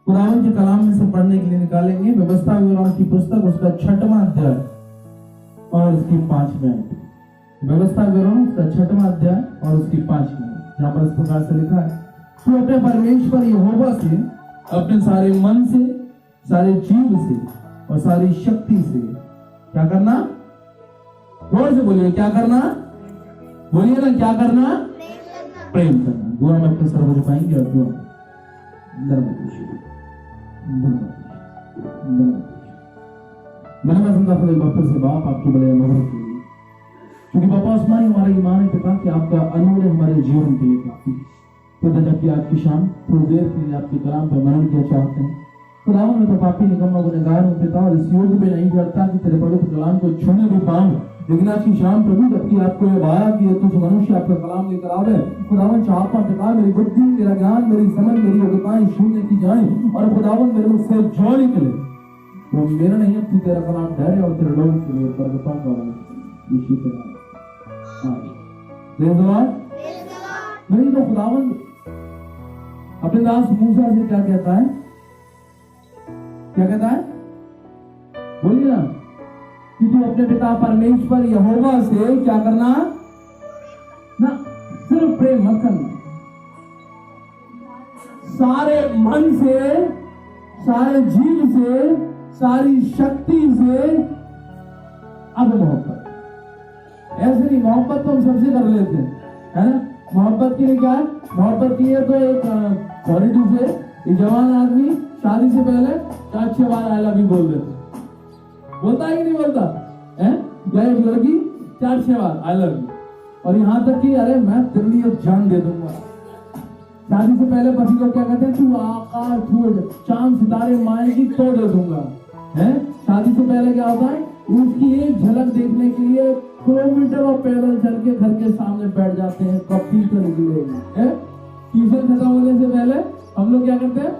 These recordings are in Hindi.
खुदावन के कलाम में से पढ़ने के लिए निकालेंगे व्यवस्था विवरण की पुस्तक, उसका 6वां अध्याय और उसकी 5वीं आयत। व्यवस्था विवरण उसका 6वां अध्याय और उसकी 5वीं आयत, जहां पर इस प्रकार से लिखा है, तू अपने परमेश्वर यहोवा से अपने सारे मन से, सारे जीव से और सारी शक्ति से क्या करना? जोर से बोलिए, क्या करना? बोलिए ना, क्या करना? प्रेम करना। दुआ में अपने सर हो पाएंगे और दुआ मैंने सुनता था डॉक्टर से, बाप आपकी बड़े अनुभव के लिए, क्योंकि पापा आसमानी हमारा ईमान है पिता कि आपका अनमोल हमारे जीवन के लिए काफी। खुदा जबकि आज की शाम थोड़ी देर के लिए आपके कलाम पर मनन किया चाहते हैं। खुदावन में तो पापी निकम्मा गुनहगार हूं पिता, और इस योग में नहीं करता कि तेरे पवित्र कलाम को छूने भी पाऊं, लेकिन आज की शाम प्रभु जबकि आपको ये वाया कि तुझ मनुष्य आपका कलाम लेकर आवे, खुदावन चाहता पिता मेरी बुद्धि, मेरा ज्ञान, मेरी समझ, मेरी योग्यताएं शून्य की जाए और खुदावन मेरे मुख से जो निकले तो मेरा नहीं है, तेरा कलाम ठहरे और तेरे लोगों के लिए बरकत का इसी तरह। नहीं तो खुदावन अपने दास मूसा से क्या कहता है? क्या कहता है? बोलिए ना, कि तू अपने पिता परमेश्वर यहोवा से क्या करना ना? सिर्फ प्रेम मत करना, सारे मन से, सारे जीव से, सारी शक्ति से। अब मोहब्बत ऐसे नहीं, मोहब्बत तो हम सबसे कर लेते हैं, है ना? मोहब्बत के लिए क्या है? मोहब्बत की है तो एक क्वालिटी से एक जवान आदमी शादी से पहले 4-6 बार आई लव यू बोल देते, बोलता है कि नहीं बोलता है? या एक लड़की 4-6 बार आई लव यू, और यहाँ तक कि अरे मैं तेरे लिए जान दे दूंगा। शादी से पहले पति को क्या कहते हैं? तू आकाश, तू चांद सितारे माएगी तो दे दूंगा, है? शादी से पहले क्या होता है? उसकी एक झलक देखने के लिए किलोमीटर और पैदल चल के घर के सामने बैठ जाते हैं, कब तो निकलेगी, है? ट्यूशन खत्म होने से पहले हम लोग क्या करते हैं?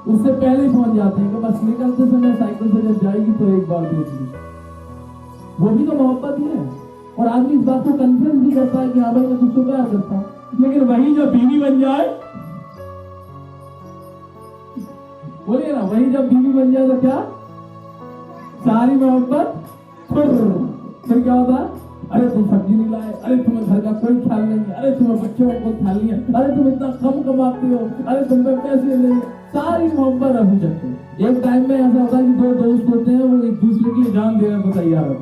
उससे पहले पहुंच जाते हैं कि बस निकलते समय साइकिल से जब जाएगी तो एक बार देख ली। वो भी तो मोहब्बत ही है। और आदमी इस बात को कन्फर्म भी करता है कि हाँ भाई मैं तुझसे प्यार करता हूँ, लेकिन वही जब बीवी बन जाए, बोलिए ना, वही जब बीवी बन जाए तो क्या? सारी मोहब्बत फिर क्या होता है? अरे तुम सब्जी नहीं लाए, अरे तुम्हें घर का कोई ख्याल नहीं है, अरे तुम्हें बच्चों को ख्याल नहीं है, अरे तुम इतना कम कमाते हो, अरे तुम पे पैसे नहीं। सारी मोहब्बत अभी सकते हैं। एक टाइम में ऐसा होता है कि 2 दोस्त होते हैं, वो एक दूसरे की जान देने को तैयार हो,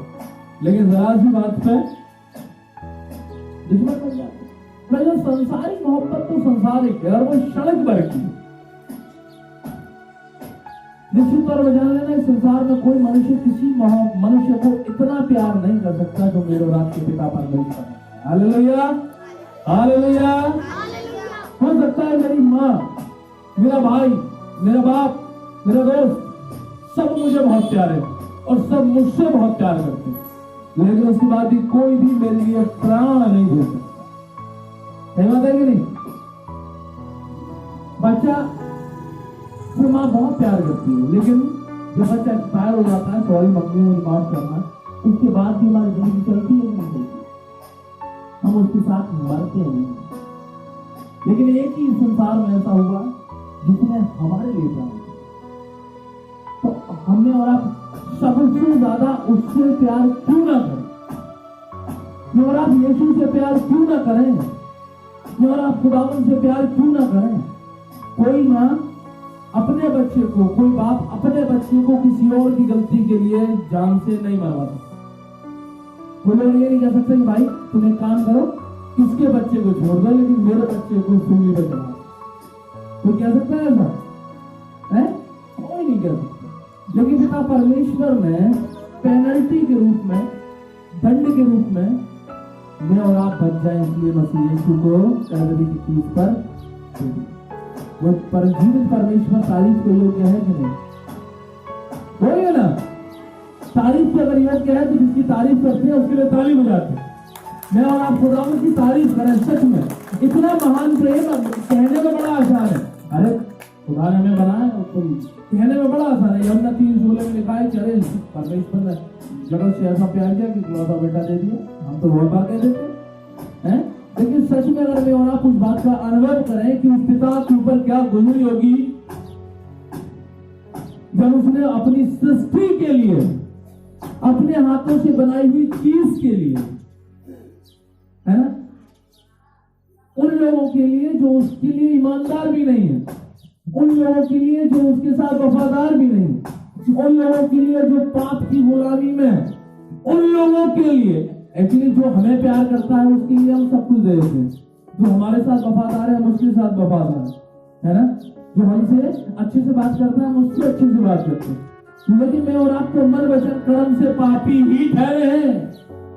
लेकिन जरा सी बात पे दुश्मन बन जाते हैं। संसारी मोहब्बत तो संसारिक है और वो क्षणिक भर की। निश्चित तौर पर जान लेना, इस संसार में कोई मनुष्य किसी मनुष्य को इतना प्यार नहीं कर सकता जो मेरे और आपके पिता परमेश्वर है। Hallelujah, hallelujah. हो सकता है मेरी माँ, मेरा भाई, मेरा बाप, मेरा दोस्त सब मुझे बहुत प्यारे और सब मुझसे बहुत प्यार करते हैं, लेकिन उसके बाद भी कोई भी मेरे लिए प्राण नहीं दे सकता। सही बात है कि नहीं? बच्चा तो माँ बहुत प्यार करती है, लेकिन जब बच्चा एक्सपायर हो जाता है, सॉरी मम्मी मुझे माफ करना, उसके बाद भी हमारी जिंदगी चलती है नहीं चलती, हम उसके साथ मरते हैं। लेकिन एक ही संसार में ऐसा हुआ जिसने हमारे लिए प्यार किया, तो हमने और आप सबसे ज्यादा उससे प्यार क्यों ना करें? और आप यीशु से प्यार क्यों ना करें? और आप खुदावन से प्यार क्यों ना करें? कोई माँ अपने बच्चे को, कोई बाप अपने बच्चे को किसी और की गलती के लिए जान से नहीं मरवा सकता। कोई लोग ये नहीं कह सकते कि भाई तुम एक काम करो, इसके बच्चे को छोड़ दो लेकिन मेरे बच्चे को सूली पर चढ़ा। कोई कह सकता है ऐसा? है? कोई नहीं कह सकता। लेकिन पिता परमेश्वर ने पेनल्टी के रूप में, दंड के रूप में मैं और आप बच जाए, इसलिए मसीह यीशु को कैलवरी की क्रूस पर दे दिया। वो जीवित परमेश्वर तारीफ को योग्य है कि नहीं? बोलिए ना, तारीफ से अगर योग्य है तो जिसकी तारीफ करते हैं उसके लिए ताली बजाते हैं। मैं और आप खुदावंद की तारीफ करें, सच में इतना महान प्रेम कहने में बड़ा आसान है। अरे खुदा ने हमें बनाया, तुम कहने में बड़ा आसान है। यूहन्ना 3:16 में लिखा है, चले परमेश्वर ने जगत से ऐसा प्यार किया कि इकलौता बेटा दे दिया। हम तो बहुत बार कह देते हैं, लेकिन सच में अगर मैं और आप उस बात का अनुभव करें कि उस पिता के ऊपर क्या गुजरी होगी, जब उसने अपनी सृष्टि के लिए, अपने हाथों से बनाई हुई चीज के लिए, है ना, उन लोगों के लिए जो उसके लिए ईमानदार भी नहीं है, उन लोगों के लिए जो उसके साथ वफादार भी नहीं, उन लोगों के लिए जो पाप की गुलामी में है, उन लोगों के लिए एक्चुअली जो हमें प्यार करता है उसके लिए हम सब कुछ दे देते हैं। जो हमारे साथ वफादार है हम उसके साथ वफादार है ना, जो हमसे अच्छे से बात करता है हम उससे अच्छे से बात करते हैं। लेकिन मैं और आप तो मन वचन कर्म से पापी ही ठहरे हैं।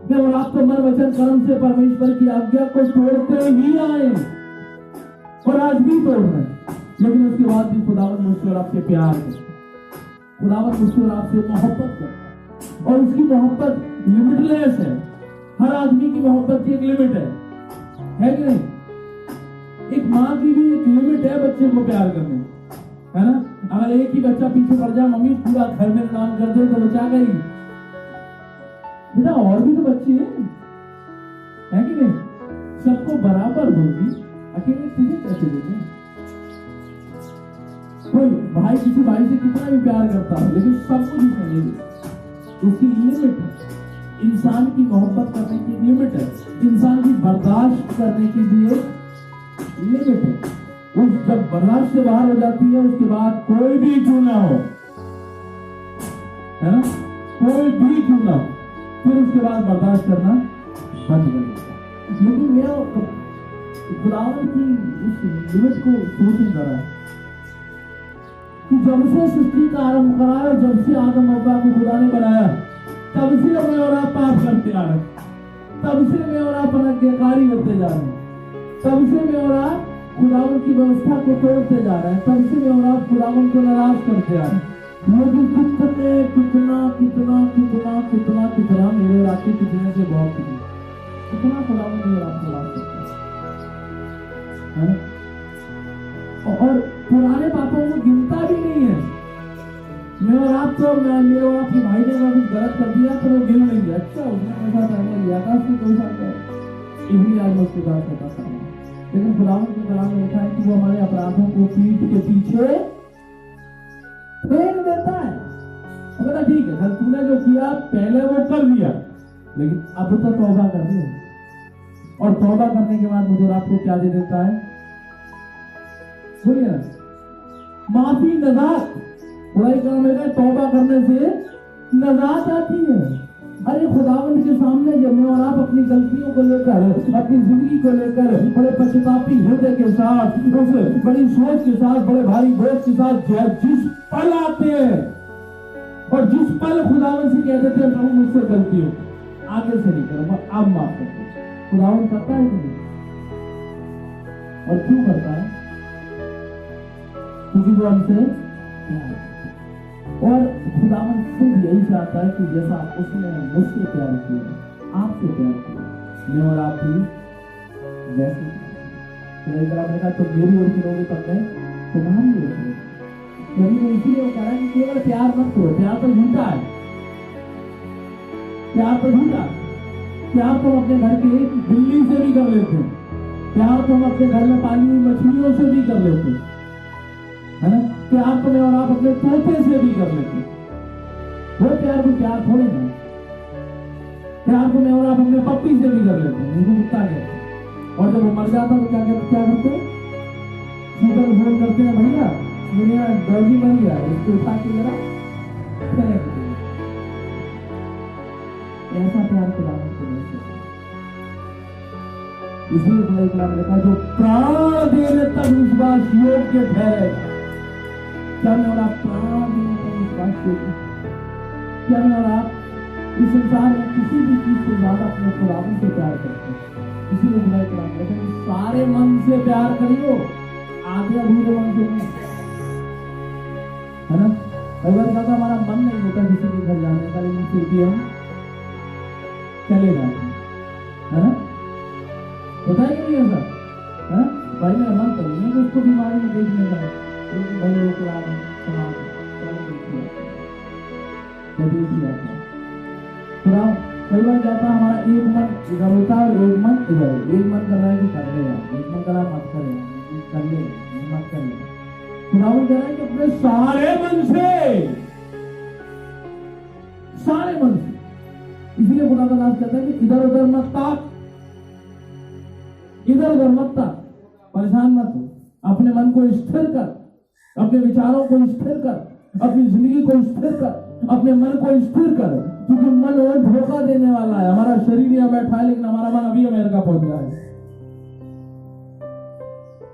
मैं और आप तो मन वचन कर्म से परमेश्वर की आज्ञा को तोड़ते ही आए और आज भी तोड़ रहे हैं। लेकिन उसके बाद भी खुदावन मुझसे और आपसे प्यार करता है, खुदावन मुझसे और आपसे मोहब्बत करता है और उसकी मोहब्बत लिमिटलेस है। हर आदमी की मोहब्बत की एक लिमिट है कि नहीं? एक माँ की भी एक लिमिट है बच्चे को प्यार करने, है ना। अगर एक ही बच्चा पीछे पड़ जाए, मम्मी पूरा घर में नाम कर दे, तो वो क्या कहेगी? बेटा और भी तो बच्चे हैं कि नहीं? सबको बराबर होगी, अकेले तुझे कैसे देते? कोई भाई किसी भाई से कितना भी प्यार करता है लेकिन सब कुछ उसने नहीं दिया। उसकी लिमिट है। इंसान की मोहब्बत करने की लिमिट है, इंसान की बर्दाश्त करने की भी एक लिमिट है। उस जब बर्दाश्त से बाहर हो जाती है उसके बाद कोई भी क्यों ना हो, है ना, कोई भी क्यों ना हो, फिर उसके बाद बर्दाश्त करना बंद कर देता है। लेकिन मैं खुदावन की उस लिमिट को सोचूं जरा कि जब से सृष्टि का आरंभ करा है, जब से आदम हव्वा को खुदा ने बनाया, तब से मैं और आप पाप करते आ रहे हैं, तब से मैं और आप अनाज्ञाकारी होते जा रहे हैं, तब से मैं और आप खुदावन की व्यवस्था को तोड़ते जा रहे हैं, तब से मैं और आप खुदावन को नाराज करते आ रहे हैं। लेकिन कितना कितना कितना कितना कितना कितना मेरे और आपके कितने से बहुत कितना खुदावन मेरे और आपको नाराज करता है। और पुराने पापों को गिनता भी नहीं है। मैं और आप तो मेरे और आपके भाई ने अगर कुछ गलत कर दिया तो वो गिन लेंगे, अच्छा उसने पैसा पहले लिया था, उसको कोई साथ इसी आज मैं उसके साथ करता था। लेकिन खुदावन के कलाम में लिखा है कि वो हमारे अपराधों को पीठ के पीछे फेंक देता है। तो ठीक है, कल तूने जो किया पहले वो कर दिया, लेकिन अब तो तौबा कर दे, और तौबा करने के बाद मुझे आपको क्या दे देता है? बोलिए माफी, नजात। खुदाई कलाम में तौबा करने से नजात आती है। अरे खुदावंद के सामने जब मैं और आप अपनी गलतियों को लेकर, अपनी जिंदगी को लेकर बड़े पश्चातापी हृदय के साथ, उस बड़ी सोच के साथ, बड़े भारी बोझ के साथ जिस पल आते हैं और जिस पल खुदावंद से कह देते हैं प्रभु मुझसे गलती हो, आगे से नहीं करूंगा, आप माफ कर दो, खुदावंद करता है कि नहीं? और क्यों करता है? क्योंकि वो हमसे प्यार, और खुदावन खुद यही चाहता है कि जैसा उसने मुझसे प्यार किया, आपसे प्यार किया, मैं और आप भी वैसे। तो मेरी ओर फिरोगे तब मैं तुम्हारी ओर फिरूंगा। इसीलिए वो कह रहा है कि केवल प्यार मत करो, प्यार तो झूठा है, प्यार तो झूठा। प्यार तो अपने घर की बिल्ली से भी कर लेते हैं, प्यार तो हम अपने घर में पाली हुई मछलियों से भी कर लेते हैं, है ना। प्यार तो मैं और आप अपने तोते से भी कर लेते हैं। वो प्यार को प्यार थोड़े ना, प्यार को मैं और आप अपने पप्पी से भी कर लेते हैं, उनको कुत्ता कहते हैं। और जब वो मर जाता तो क्या करते हैं? सीधे फोन करते हैं, भैया दुनिया डॉगी मर गया, इसको उठा के जरा फेंक दो। ऐसा प्यार खुदावन को नहीं करता। इसलिए खुदाई कलाम लिखा, जो प्राण देने तक विश्वास योग्य ठहरेगा। क्या मैं और आप प्राण देने तक विश्वास योग्य? क्या मैं और आप इस संसार में किसी भी चीज से ज्यादा अपने खुदावन से प्यार करते हैं? इसीलिए खुदाई कलाम कहते हैं सारे मन से प्यार करियो, आधे अधूरे मन से नहीं, है ना। कई बार कहता हमारा मन नहीं होता किसी के घर जाने का, लेकिन फिर भी हम चले जाते हैं, है ना। होता है कि नहीं ऐसा? है भाई मेरा मन तो नहीं है कि उसको बीमारी में देखने का, भाई लोग समाज थोड़ा कई बार जाता हमारा एक मन इधर होता है और एक मन इधर, एक मन कर रहा है कि कर ले, एक मन कर रहा मत करे, कर ले मत कर ले, खुदावंद कह रहा है कि अपने सारे मन से, सारे मन से। इसलिए खुदा का नाम कहता है कि इधर उधर मत ताक, इधर उधर मत ताक, परेशान मत हो। अपने मन को स्थिर कर, अपने विचारों को स्थिर कर, अपनी जिंदगी को स्थिर कर, अपने मन को स्थिर कर, क्योंकि मन वो धोखा देने वाला है। हमारा शरीर यहाँ बैठा है लेकिन हमारा मन अभी अमेरिका पहुंच गया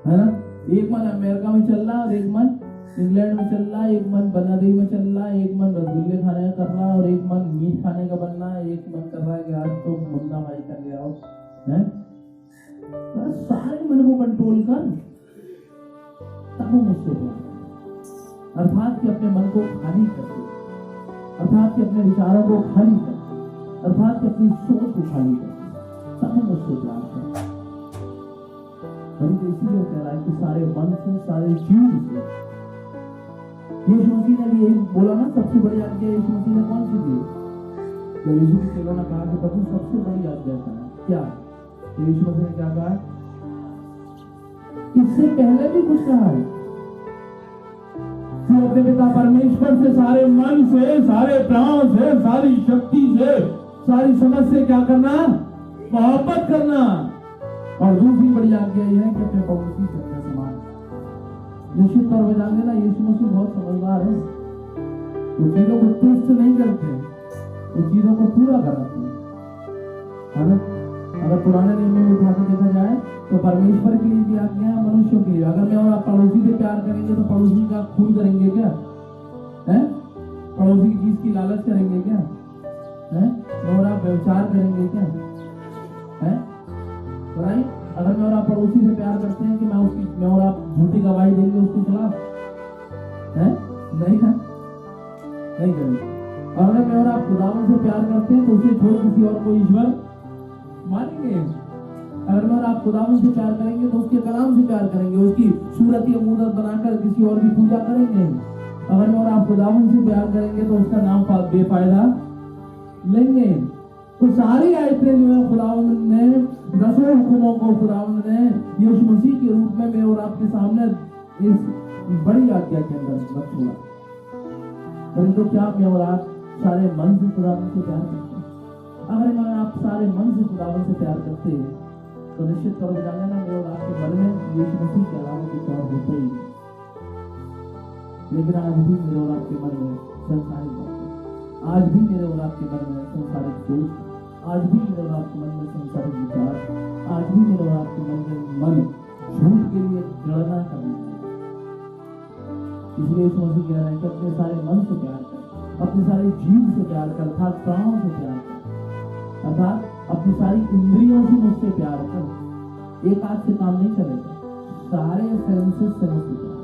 है ना। एक मन अमेरिका में चल रहा है और एक मन इंग्लैंड में चल रहा है, एक मन बनादेवी में चल रहा है, एक मन रसगुल्ले खाने का कर रहा है और एक मन मीट खाने का बन रहा है, एक मन कर रहा है कि आज तो मुन्ना भाई कर ले आओ है। सारे मन को कंट्रोल कर, तब वो मुझसे प्यार, अर्थात कि अपने मन को खाली कर दे, अर्थात कि अपने विचारों को खाली कर, अर्थात कि अपनी सोच को खाली कर, तब वो मुझसे प्यार कर। तो इसीलिए कह रहा है कि सारे मन से, सारे जीव से। यीशु मसीह ने भी यही बोला ना, सबसे बड़ी आज्ञा यीशु मसीह ने कौन सी दी? तो यीशु के चेलों ने कहा कि प्रभु सबसे बड़ी आज्ञा क्या है? तो यीशु मसीह ने क्या कहा? इससे पहले भी कुछ कहा है, तू अपने पिता परमेश्वर से सारे मन से, सारे प्राण से, सारी शक्ति से, सारी समझ से क्या करना? मोहब्बत करना। और दूसरी बड़ी आज्ञा यह है कि अपने पड़ोसी से अपना समान। निश्चित तौर पर जान लेना, यीशु मसीह बहुत समझदार है। वो चीजों को तुच्छ नहीं करते, वो चीजों को पूरा कराते हैं। अगर पुराने नियम में उठा के देखा जाए तो परमेश्वर के लिए भी आज्ञा है, मनुष्यों के लिए। अगर मैं और आप पड़ोसी से प्यार करेंगे तो पड़ोसी का खून करेंगे क्या? है? पड़ोसी की चीज की लालच करेंगे क्या? है? और आप व्यवचार करेंगे क्या? है? राइट? अगर मैं और आप पड़ोसी से प्यार करते हैं कि मैं और आप झूठी गवाही देंगे उसके खिलाफ? है? नहीं है? नहीं करेंगे। और अगर मैं और आप खुदावन से प्यार करते हैं तो उसे छोड़ किसी और को ईश्वर मानेंगे? अगर मैं और आप खुदावन से प्यार करेंगे तो उसके कलाम से प्यार करेंगे, उसकी सूरत या मूरत बनाकर किसी और की पूजा करेंगे? अगर मैं और आप खुदावन से प्यार करेंगे तो उसका नाम बेफायदा लेंगे? तो सारी आयतें जो है खुदावंद ने, 10 हुक्मों को खुदावंद ने यीशु मसीह के रूप में मैं और आपके सामने इस बड़ी आज्ञा के अंदर रख छोड़ा। परंतु क्या मैं और आप सारे मन से खुदावंद से प्यार करते हैं? अगर मैं आप सारे मन से खुदावंद से प्यार करते हैं तो निश्चित तौर पर जान लेना, मैं और आपके मन में यीशु मसीह के अलावा कुछ और होता ही नहीं। लेकिन आज भी मेरे और आपके मन में संसारिक बातें, आज भी मेरे और आपके मन में संसारिक सोच, आज भी मेरे और आपके मन में संसारिक विचार, आज भी मेरे और आपके मन झूठ के लिए गणना करना। इसलिए यीशु मसीह कह रहे हैं कि अपने सारे मन से प्यार कर, अपने सारे जीव से प्यार कर, अर्थात प्राणों से प्यार कर, अर्थात अपनी सारी इंद्रियों से मुझसे प्यार कर। एक आंख से काम नहीं चलेगा, सारे सेंसेस से मुझसे प्यार।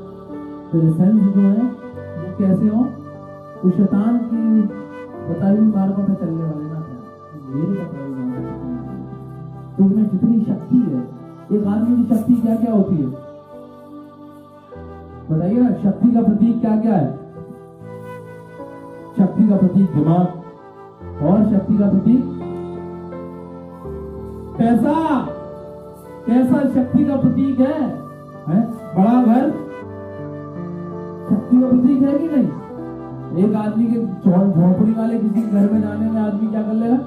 तेरे सेंस जो है वो कैसे हो? वो शैतान की बताई हुई मार्गों पे चलने वाले ना थे, मेरे बताई हुई मार्गों पे चलने वाले। तो उसमें जितनी शक्ति है, एक आदमी की शक्ति क्या क्या होती है बताइए ना? शक्ति का प्रतीक क्या क्या है? शक्ति का प्रतीक दिमाग, और शक्ति का प्रतीक पैसा। कैसा शक्ति का प्रतीक है? बड़ा घर शक्ति का प्रतीक है कि नहीं? एक आदमी के झोपड़ी वाले किसी घर में जाने में आदमी क्या कर लेगा?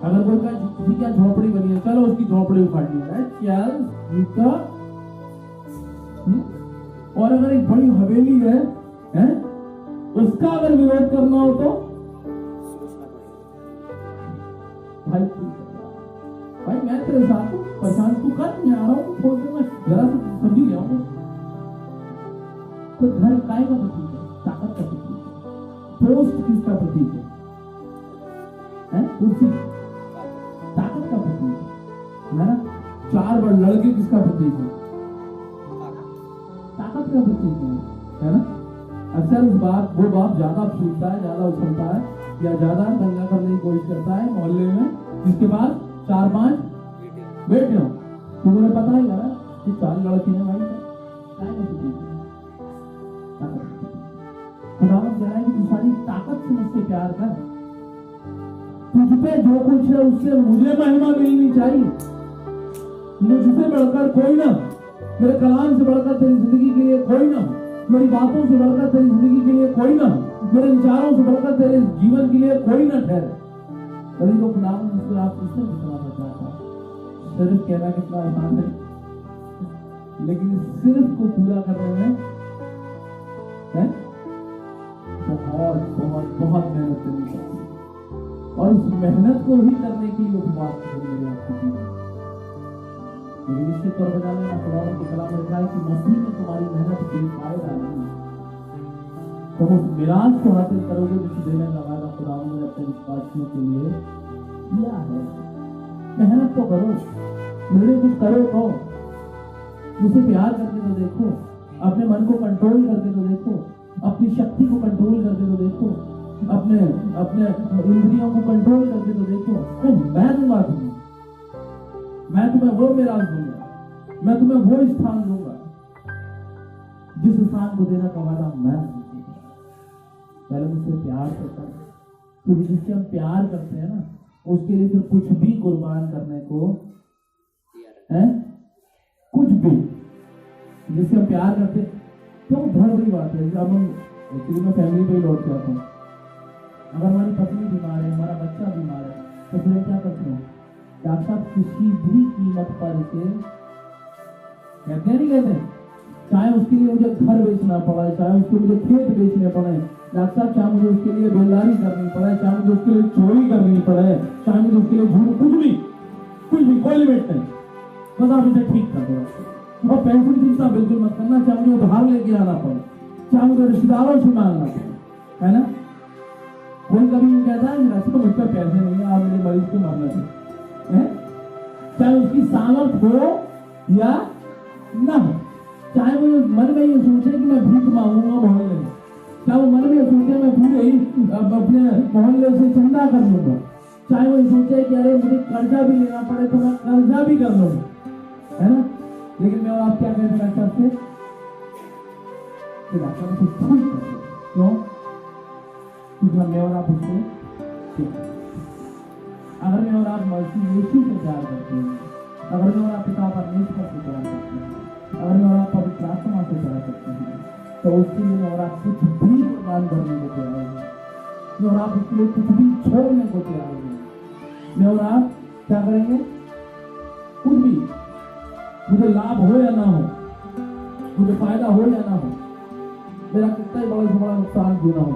अगर कोई का किसी क्या झोपड़ी बनी है, चलो उसकी झोपड़ी उखाड़नी है, चल उसका। और अगर एक बड़ी हवेली है, उसका अगर विरोध करना हो तो भाई मैं तेरे साथ हूँ, परेशान तू कर, मैं आ रहा हूँ, थोड़ी देर में जरा सा सब्जी ले आऊंगा। तो घर काय का प्रतीक है? ताकत का प्रतीक है। पोस्ट किसका प्रतीक है? कुर्सी ताकत का प्रतीक है ना? 4 बड़ लड़के किसका प्रतीक है? ताकत का प्रतीक है ना? अक्सर वो बाप ज्यादा फूलता है, ज्यादा उछलता है या ज्यादा दंगा करने की कोशिश करता है मोहल्ले में, जिसके पास 4-5 बेटे हो। तो मुझे पता ही यार कि 4 लड़के हैं भाई, खुदावंद कह रहा है कि तू सारी ताकत से मुझसे प्यार कर। तुझ पे जो कुछ है उससे मुझे महिमा मिलनी चाहिए। मुझसे बढ़कर कोई ना, मेरे कलाम से बढ़कर तेरी जिंदगी के लिए कोई ना हो। मेरी बातों से बढ़कर तेरी जिंदगी के लिए कोई ना, मेरे विचारों से बढ़कर तेरे जीवन के लिए कोई ना ठहरे। कभी तो खुदा मुझसे आप किसने कितना बचाता, सिर्फ कहना कितना आसान है, लेकिन सिर्फ को पूरा करने में है बहुत बहुत बहुत मेहनत करनी चाहिए, और इस मेहनत को ही करने के लिए उपवास मेरे आपके जीवन। लेकिन निश्चित तौर पर जाने खुदा के कलाम में लिखा है कि मसीह में तुम्हारी मेहनत बेफायदा नहीं है। तुम उस मिराज को हासिल करोगे जिसे देने का वादा खुदा ने अपने विश्वासियों के लिए किया है। मेहनत तो करो, मेरे कुछ करो तो, मुझे प्यार करके तो देखो, अपने मन को कंट्रोल करके तो देखो, अपनी शक्ति को कंट्रोल करके तो देखो, अपने अपने इंद्रियों को कंट्रोल करके तो देखो। तो मैं दूंगा तुम्हें, मैं तुम्हें वो मिराज दूंगा, मैं तुम्हें वो स्थान दूंगा जिस स्थान को देने का वादा मैं दूंगा। पहले मुझसे प्यार करता है, क्योंकि जिससे हम प्यार करते हैं ना, उसके लिए फिर कुछ भी कुर्बान करने को है, कुछ भी जिससे हम प्यार करते। तो बहुत बड़ी बात है। जब हम एक्चुअली मैं फैमिली पे ही लौट के आता हूँ, अगर हमारी पत्नी बीमार है, हमारा बच्चा बीमार है, तो फिर हम क्या करते हैं, डॉक्टर साहब किसी भी कीमत पर इसे कहते नहीं कहते, चाहे उसके लिए मुझे घर बेचना पड़े, चाहे उसके मुझे खेत बेचने पड़े, डॉक्टर साहब चाहे मुझे उसके लिए बेलदारी करनी पड़े, चाहे मुझे उसके लिए चोरी करनी पड़े, चाहे मुझे उसके लिए झूठ, कुछ भी कोई लिमिट नहीं, बस आप इसे ठीक कर दो। और पैसे की चिंता बिल्कुल मत करना, चाहे मुझे उधार लेके आना पड़े, चाहे मुझे रिश्तेदारों से मांगना पड़े, है ना। कोई कभी कहता है वैसे तो मुझ पर पैसे नहीं है, आप मेरे मरीज को मारना चाहिए, चाहे उसकी सामर्थ हो या ना हो, चाहे वो मन में ये सोचे कि मैं भीख मांगूंगा मोहल्ले में, चाहे वो मन में सोचे मैं पूरे ही अपने मोहल्ले से चंदा कर लूंगा, चाहे वो सोचे कि अरे मुझे कर्जा भी लेना पड़े तो मैं कर्जा भी कर लूंगा, है ना। लेकिन मैं आप क्या कहते हैं डॉक्टर से, डॉक्टर से ठीक कर दो, क्यों? क्योंकि मैं और आप उससे ठीक, अगर मैं और आप मसीह यीशु से प्यार करते हैं, अगर मैं और आप पिता परमेश्वर से प्यार करते हैं, अगर मैं और आप पवित्र आत्मा से प्यार करते हैं, तो उसके लिए मैं और आप कुछ भी कुर्बान करने को तैयार हैं, मैं और आप उसके लिए कुछ भी छोड़ने को तैयार हैं। मैं और आप क्या करेंगे, कुछ भी, मुझे लाभ हो या ना हो, मुझे फायदा हो या ना हो, मेरा कितना ही बड़ा से बड़ा नुकसान क्यों ना हो,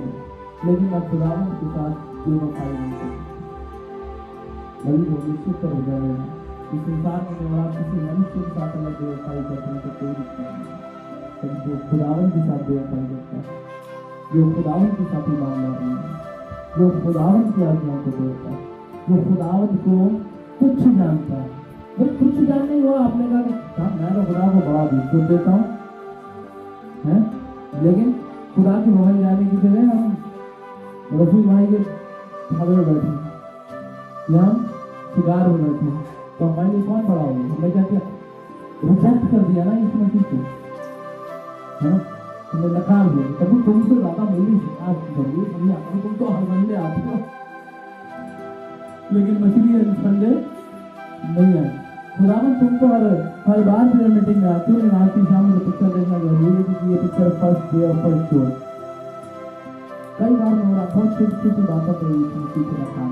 लेकिन मैं खुदावन के साथ बेवफाई नहीं करता। वही वो निश्चित हो जाएगा। इस संसार में और आप किसी मनुष्य के साथ अगर बेवफाई करते हैं तो कोई दिक्कत नहीं, लेकिन जो खुदावन के साथ बेवफाई करता है, जो खुदावन के साथ ईमानदार नहीं है, जो खुदावन की आज्ञाओं को तोड़ता है, जो खुदावन को कुछ जानता है, वो कुछ जानने हुआ आपने कहा मैं तो खुदा को बड़ा बिल्कुल देता हूँ, है, लेकिन खुदा की भवन जाने की जगह हम रसूल भाई के ढाबे में बैठे या हम शिकार में बैठे, तो हमारे लिए कौन बड़ा होगा? हमने क्या किया, रिजेक्ट कर दिया ना इस मसीह को, है ना, हमने नकार दिया। कभी तुमसे ज्यादा मेरी शिकायत करिए, तुम तो हर संडे आते हो, लेकिन मछली संडे नहीं है। खुदावन तुमको हर बार प्रेयर मीटिंग में आते हो, लेकिन आज की शाम में पिक्चर देखना जरूरी है, क्योंकि ये पिक्चर फर्स्ट डे और फर्स्ट शो। कई बार मैं और बहुत छोटी छोटी बातों पर पीछे रखा है,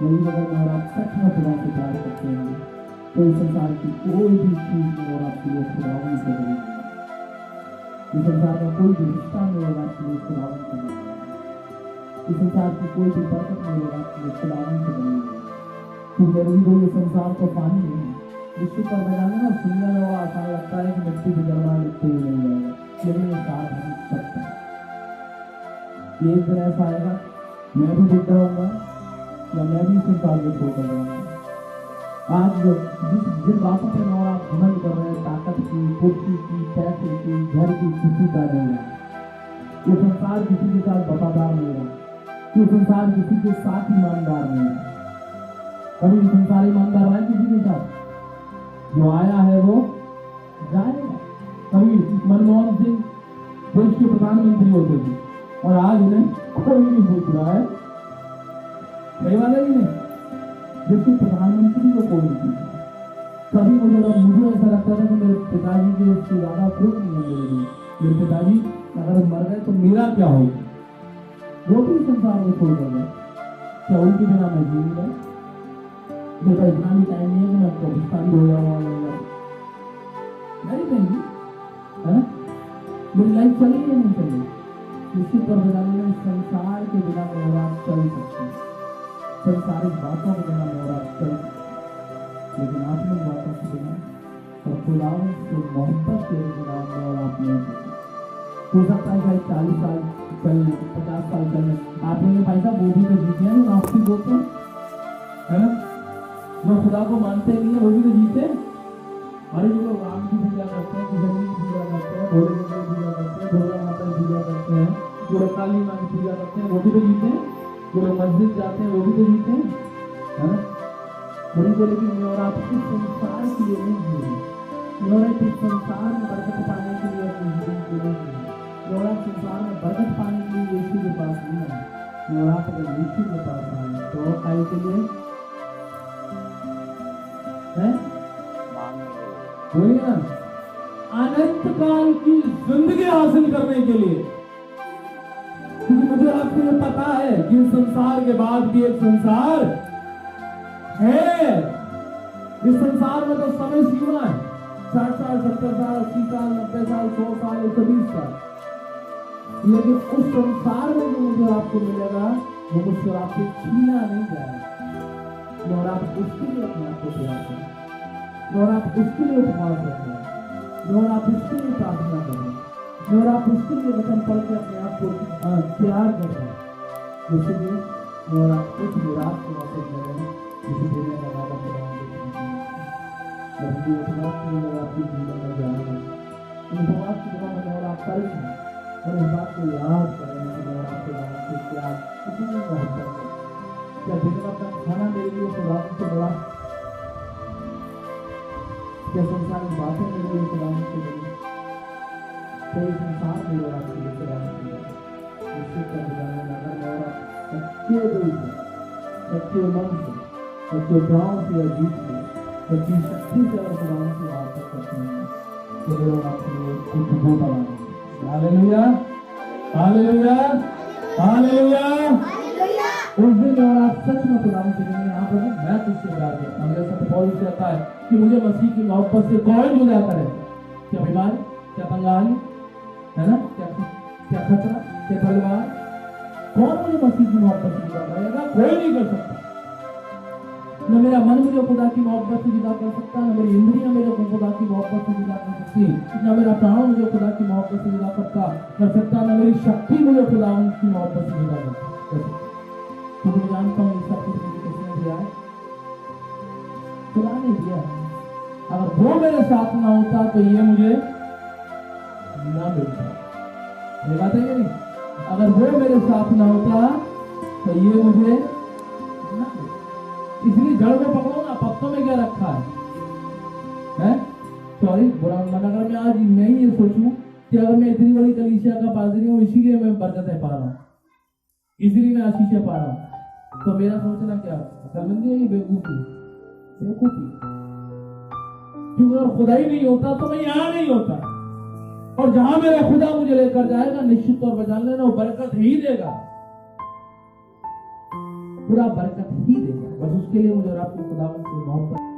लेकिन अगर मैं और आप सच में खुदा से प्यार करते हैं तो इस संसार की कोई भी चीज में और आपके लिए खुदावन से बनेगी। इस संसार में कोई भी रिश्ता में और आपके लिए खुदावन से बनेगी। इस संसार की कोई भी बरकत में और आपके लिए खुदावन से बनेगी। क्योंकि ये संसार तो पानी है, निश्चित पर बनाने ना सुनने में बड़ा आसान लगता है कि मिट्टी से जलवा लिखते ही नहीं जाएगा, लेकिन ये साथ हम सकता है। ये एक दिन ऐसा आएगा, मैं भी बुढ़ा होऊंगा या मैं भी संसार को छोड़ जाऊंगा। आज जो जिन बातों पर और आप घमंड कर रहे हैं, ताकत की, कुर्सी की, पैसे की, घर की, किसी का नहीं है। ये संसार किसी के साथ वफादार नहीं है, ये संसार किसी के साथ ईमानदार नहीं है। कभी संसार ईमानदार है किसी के साथ? जो आया है वो जाएगा। कभी मनमोहन सिंह देश के प्रधानमंत्री होते थे और आज उन्हें कोई नहीं पूछ रहा है, सही बात है कि नहीं? देश के प्रधानमंत्री को कोई नहीं पूछ रहा, कभी मुझे ऐसा लगता था कि मेरे पिताजी के इससे ज्यादा कुछ नहीं है मेरे लिए। मेरे पिताजी अगर मर गए तो मेरा क्या होगा, वो भी संसार में छोड़ गए, क्या उनके बिना मैं जी नहीं रहा? मेरा इतना भी टाइम नहीं है कि मैं कब्रिस्तान हो जाऊँ, नहीं कहेंगी है ना? मेरी लाइफ चली या नहीं चली? निश्चित तौर पर जानिए संसार के बिना मैं और आप चल सकते हैं, संसारिक बातों के बिना मैं और आप चल सकते हैं, लेकिन आत्मिक बातों के बिना और खुदा से मोहब्बत के बिना मैं और आप नहीं सकते। हो सकता है शायद 40 साल चलने, 50 साल चलने, आप लोगों ने भाई साहब वो भी तो जीते हैं, नास्तिक होते हैं, है ना? जो खुदा को मानते नहीं है वो भी तो जीते हैं। अरे जो लोग राम की पूजा करते हैं, कृष्ण की पूजा करते हैं, भोले की पूजा करते हैं, दुर्गा माता की पूजा करते हैं, जो लोग काली माँ की पूजा करते हैं वो भी तो जीते हैं, जो लोग मस्जिद जाते हैं वो भी तो जीते हैं, है ना? बोले बोले कि मैं और आप इस संसार के लिए नहीं जी रहे, मैं और आप इस संसार में बरकत पाने के लिए अपनी जिंदगी को नहीं जी रहे, मैं और आप संसार में बरकत पाने के लिए यीशु के पास नहीं आए, मैं और आप अगर यीशु के पास आए तो और काय के लिए है? बोलिए ना, अनंत काल की जिंदगी हासिल करने के लिए। क्योंकि मुझे आपको ये पता है कि इस संसार के बाद भी एक संसार है। इस संसार में तो समय सीमा है, 60 साल, 70 साल, 80 साल, 90 साल, 100 साल, 120 साल, लेकिन उस संसार में जो मुझे आपको मिलेगा वो मुझसे आपको छीना नहीं जाएगा। और आप उसके लिए अपने आप को तैयार करें, और आप उसके लिए उपवास रखें, और आप उसके लिए प्रार्थना करें, और आप उसके लिए वचन पढ़ के अपने आप को तैयार करें, इसलिए और आप कुछ निराश को वापस करें, जिसे देने का वादा आपके जीवन में जाएगा। इन उपवास की दौरान और आप करें और इस बात को याद करें और आपके बात से क्या कितनी मोहब्बत है, क्या दिन का खाना मेरे लिए खुदा से बड़ा, क्या संसार की बातें मेरे लिए खुदा से बड़ी, कोई संसार मेरे और आपके लिए खुदा से बड़ा। निश्चित कर बुझाने लगा और आप सच्चे दिल से, सच्चे मन से, सच्चे प्राण से या जीत से, सच्ची शक्ति से और खुदा से वार्ता करते हैं तो मेरे और आपके लिए कुछ बहुत आना। Hallelujah, hallelujah, hallelujah. उस दिन और आप सच में खुदा से कहेंगे, यहाँ पर मैं तुझसे प्यार करता हूँ। जैसा पौलुस कहता है कि मुझे मसीह की मोहब्बत से कौन जुदा करे, क्या बीमारी, क्या बंगाली, है ना, क्या खतरा, क्या तलवार, कौन मुझे मसीह की मोहब्बत से जुदा करेगा? कोई नहीं कर सकता। न मेरा मन मुझे खुदा की मोहब्बत से जुदा कर सकता, न मेरी इंद्रियां मेरे को खुदा की मोहब्बत से जुदा कर सकती, न मेरा प्राण मुझे खुदा की मोहब्बत से जुदा कर सकता, न मेरी शक्ति मुझे खुदा की मोहब्बत से जुदा कर सकता। तो मैं जानता हूँ सब कुछ मुझे किसने दिया है? खुदा ने दिया। अगर वो मेरे साथ ना होता तो ये मुझे ना मिलता। ये बात है कि नहीं? अगर वो मेरे साथ ना होता तो ये मुझे ना मिलता। इसलिए जड़ में पकड़ो ना, पत्तों में क्या रखा है? सॉरी बुरा मन, अगर मैं आज मैं ये सोचूं कि अगर मैं इतनी बड़ी कलीसिया का पादरी हूँ इसीलिए मैं बरकतें पा रहा हूँ, इसीलिए मैं आशीषें पा रहा हूँ, तो मेरा सोचना क्या अकलमंदी है? ये बेवकूफी, बेवकूफी। क्योंकि अगर खुदा ही नहीं होता तो मैं यहाँ नहीं होता, और जहां मेरा खुदा मुझे लेकर जाएगा निश्चित तौर पर जान लेना वो बरकत ही देगा, पूरा बरकत ही देगा। बस उसके लिए मुझे और आपको खुदा से मोहब्बत